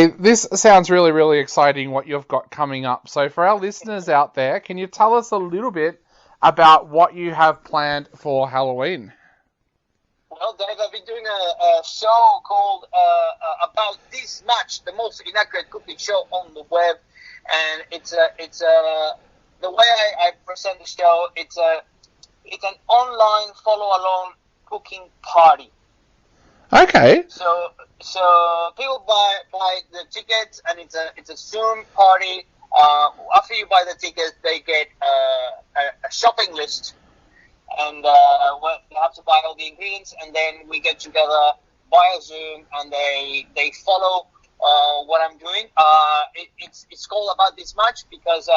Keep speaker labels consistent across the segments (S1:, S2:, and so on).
S1: this sounds really, really exciting what you've got coming up. So for our listeners out there, can you tell us a little bit about what you have planned for Halloween?
S2: Well, Dave, I've been doing a show called About This Much, the most inaccurate cooking show on the web. And it's the way I present the show, it's an online follow-along cooking party.
S1: Okay.
S2: So people buy the tickets, and it's a Zoom party. After you buy the tickets, they get a shopping list, and you have to buy all the ingredients, and then we get together via Zoom, and they follow what I'm doing. It's called About This Much because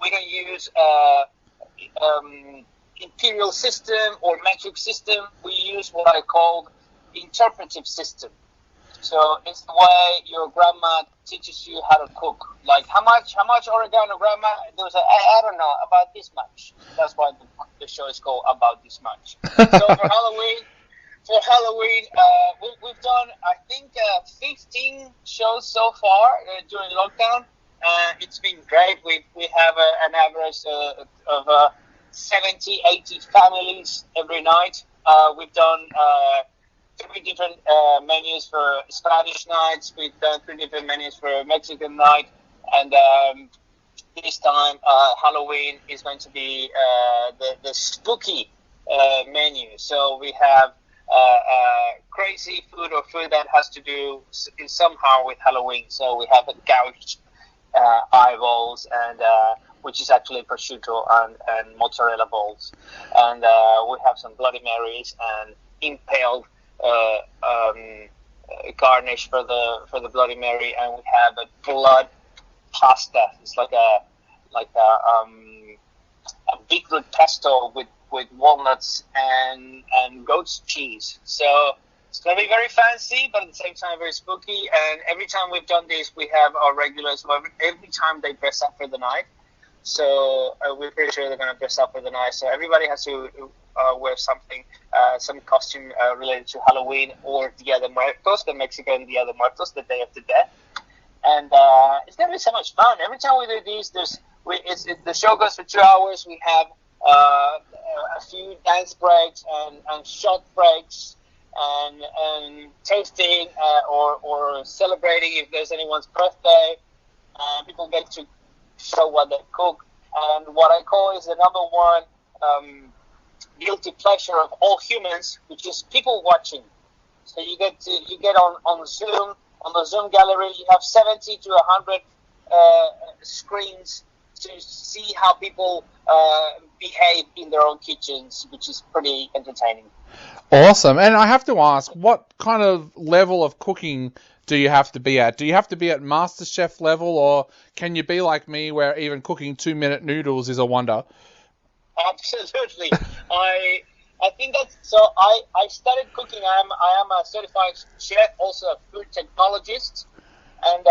S2: we don't use imperial system or metric system. We use what I call interpretive system. So it's the way your grandma teaches you how to cook. Like how much oregano, grandma? There was I don't know, about this much. That's why the show is called About This Much. So for Halloween, we've done I think 15 shows so far during lockdown. It's been great. We have an average of 70, 80 families every night. We've done 3 different menus for Spanish nights. We've done 3 different menus for Mexican night. And this time, Halloween is going to be the spooky menu. So we have crazy food or food that has to do somehow with Halloween. So we have gouged eyeballs and which is actually prosciutto and mozzarella balls. And we have some Bloody Marys and impaled garnish for the Bloody Mary, and we have a blood pasta. It's like a beetroot pesto with walnuts and goat's cheese. So it's going to be very fancy, but at the same time very spooky. And every time we've done this, we have our regulars. So every time they dress up for the night. So we're pretty sure they're going to dress up for the night. So everybody has to wear something, some costume related to Halloween or Dia de Muertos, the Mexican Dia de Muertos, the Day of the Dead. And it's going to be so much fun. Every time we do these, the show goes for 2 hours. We have a few dance breaks and shot breaks and tasting or celebrating if there's anyone's birthday. People get to show what they cook. And what I call is the number one guilty pleasure of all humans, which is people watching. So you get on Zoom, on the Zoom gallery, you have 70 to 100 screens to see how people behave in their own kitchens, which is pretty entertaining.
S1: Awesome. And I have to ask, what kind of level of cooking do you have to be at? Do you have to be at MasterChef level, or can you be like me where even cooking 2-minute noodles is a wonder?
S2: Absolutely. I think that, so I started cooking. I am a certified chef, also a food technologist, and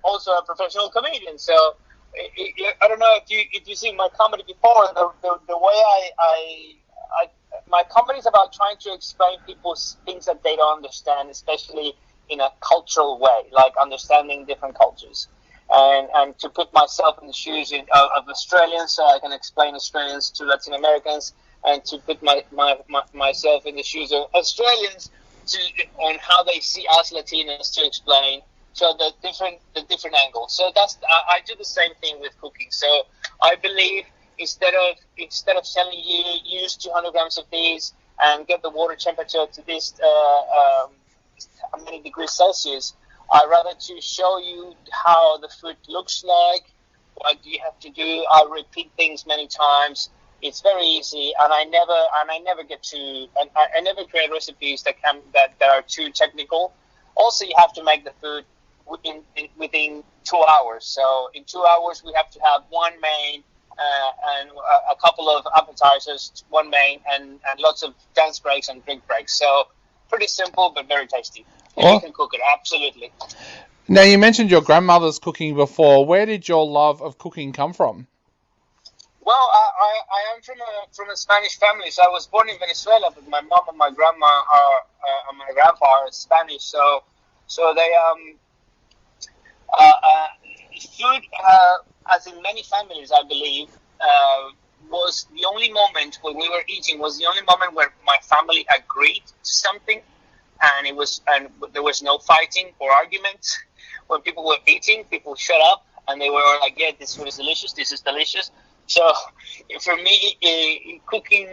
S2: also a professional comedian. So I don't know if you see my comedy before. The way I my comedy is about trying to explain people's things that they don't understand, especially in a cultural way, like understanding different cultures. And to put myself in the shoes of Australians, so I can explain Australians to Latin Americans, and to put myself in the shoes of Australians on how they see us Latinos, to explain the different angles. So I do the same thing with cooking. So I believe instead of telling you use 200 grams of these and get the water temperature to this how many degrees Celsius, I rather to show you how the food looks like, what you have to do. I repeat things many times. It's very easy, and I never get to, and I never create recipes that are too technical. Also, you have to make the food within 2 hours. So in 2 hours, we have to have one main and a couple of appetizers, one main, and lots of dance breaks and drink breaks. So pretty simple, but very tasty. You can cook it, absolutely.
S1: Now, you mentioned your grandmother's cooking before. Where did your love of cooking come from?
S2: Well, I am from a Spanish family. So I was born in Venezuela, but my mom and my grandma and my grandpa are Spanish. So they Uh, uh, Food, as in many families, I believe, was the only moment when we were eating was the only moment where my family agreed to something, and there was no fighting or arguments. When people were eating, people shut up and they were like, "Yeah, this food is delicious. This is delicious." So, for me, cooking,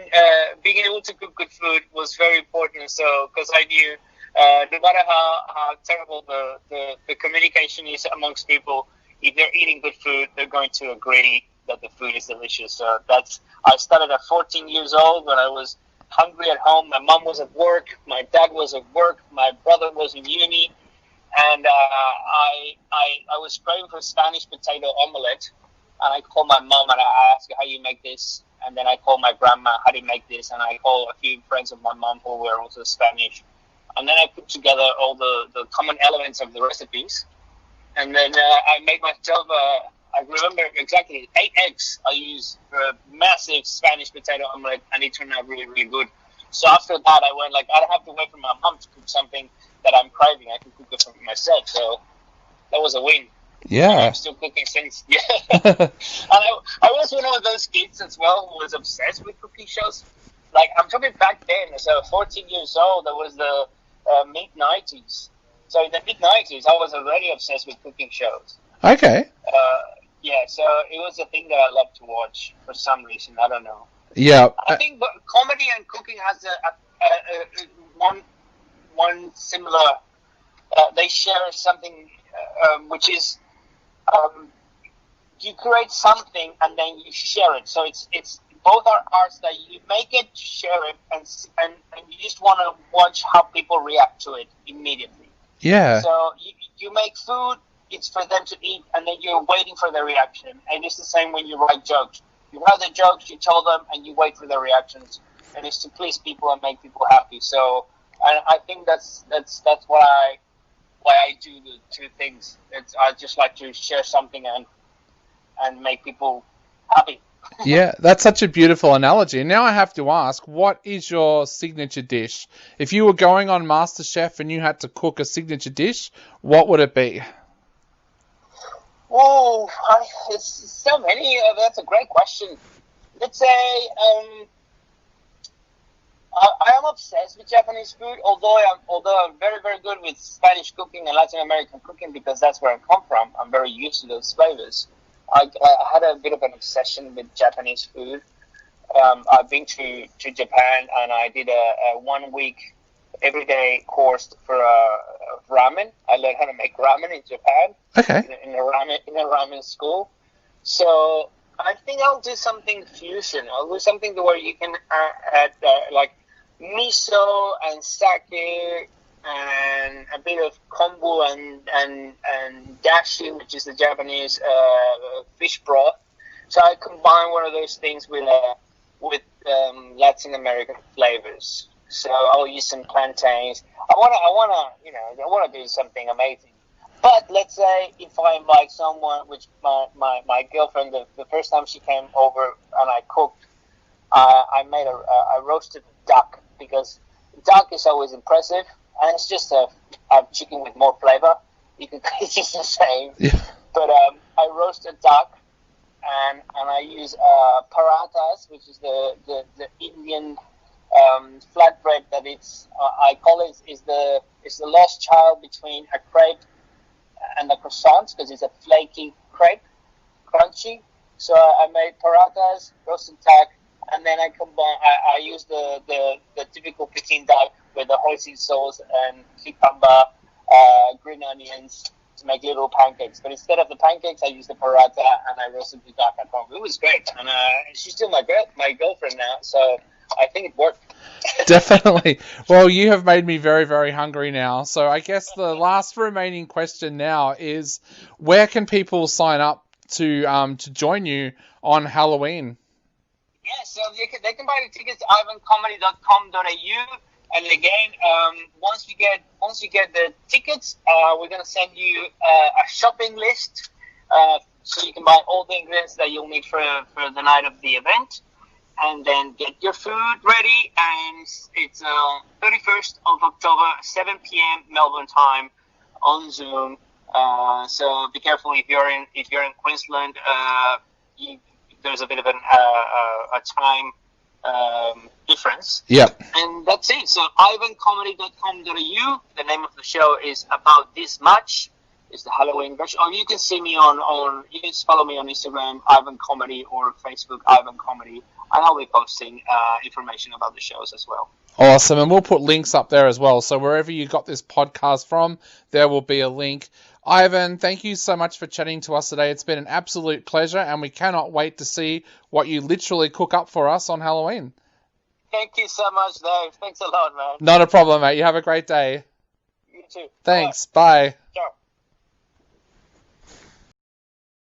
S2: being able to cook good food was very important. So, because I knew, no matter how terrible the communication is amongst people, if they're eating good food, they're going to agree that the food is delicious. So I started at 14 years old when I was hungry at home. My mom was at work, my dad was at work, my brother was in uni, and I was craving for Spanish potato omelette. And I called my mom and I asked her, how do you make this? And then I called my grandma, how do you make this? And I called a few friends of my mom who were also Spanish. And then I put together all the common elements of the recipes. And then I made myself, I remember exactly, 8 eggs I used for a massive Spanish potato omelette, and it turned out really, really good. So after that, I went like, I don't have to wait for my mom to cook something that I'm craving. I can cook it for myself. So that was a win.
S1: Yeah.
S2: And I'm still cooking since. Yeah. And I was one of those kids as well who was obsessed with cooking shows. Like, I'm talking back then, so 14 years old, that was the mid-90s. So in the mid-90s, I was already obsessed with cooking shows.
S1: Okay.
S2: Yeah, so it was a thing that I loved to watch for some reason. I don't know.
S1: Yeah.
S2: I think comedy and cooking has one similar. They share something, which is you create something and then you share it. So it's both are arts that you make it, share it, and you just want to watch how people react to it immediately.
S1: Yeah.
S2: So you make food, it's for them to eat, and then you're waiting for their reaction. And it's the same when you write jokes. You write the jokes, you tell them, and you wait for their reactions. And it's to please people and make people happy. So I think that's why I do the two things. I just like to share something and make people happy.
S1: Yeah, that's such a beautiful analogy. And now I have to ask, what is your signature dish? If you were going on MasterChef and you had to cook a signature dish, what would it be?
S2: Oh, it's so many. That's a great question. Let's say I am obsessed with Japanese food, although I'm very, very good with Spanish cooking and Latin American cooking because that's where I come from. I'm very used to those flavors. I had a bit of an obsession with Japanese food. I've been to Japan and I did a 1 week everyday course for ramen. I learned how to make ramen in Japan.
S1: Okay.
S2: In a ramen school. So I think I'll do something fusion. I'll do something where you can add like miso and sake and a bit of kombu and dashi, which is the Japanese fish broth. So I combine one of those things with Latin American flavors. So I'll use some plantains. I wanna do something amazing. But let's say if I invite someone, which my girlfriend, the first time she came over and I cooked, I made a roasted duck because duck is always impressive. And it's just a chicken with more flavor. It's just the same.
S1: Yeah.
S2: But I roasted duck, and I use parathas, which is the Indian flatbread that I call it is the lost child between a crepe and a croissant because it's a flaky crepe, crunchy. So I made parathas, roasted duck, and then I use the typical Peking duck with the hoisin sauce and cucumber, green onions to make little pancakes. But instead of the pancakes, I used the paratha and I roasted the duck at home. It was great, and she's still my girlfriend now, so I think it worked.
S1: Definitely. Well, you have made me very, very hungry now. So I guess the last remaining question now is, where can people sign up to join you on Halloween?
S2: Yeah, so they can buy the tickets at ivancomedy.com.au. And again, once you get the tickets, we're gonna send you a shopping list, so you can buy all the ingredients that you'll need for the night of the event, and then get your food ready. And it's 31st of October, 7 p.m. Melbourne time, on Zoom. So be careful if you're in Queensland. There's a bit of a time difference.
S1: Yep.
S2: And that's it. So ivancomedy.com.au. The name of the show is About This Much. It's the Halloween version. Or you can see me on you can follow me on Instagram, Ivan Comedy, or Facebook, Ivan Comedy. And I'll be posting information about the shows as well.
S1: Awesome. And we'll put links up there as well. So wherever you got this podcast from, there will be a link. Ivan, thank you so much for chatting to us today. It's been an absolute pleasure, and we cannot wait to see what you literally cook up for us on Halloween.
S2: Thank you so much, Dave. Thanks a lot, man.
S1: Not a problem, mate. You have a great day.
S2: You too.
S1: Thanks. Bye.
S2: Ciao.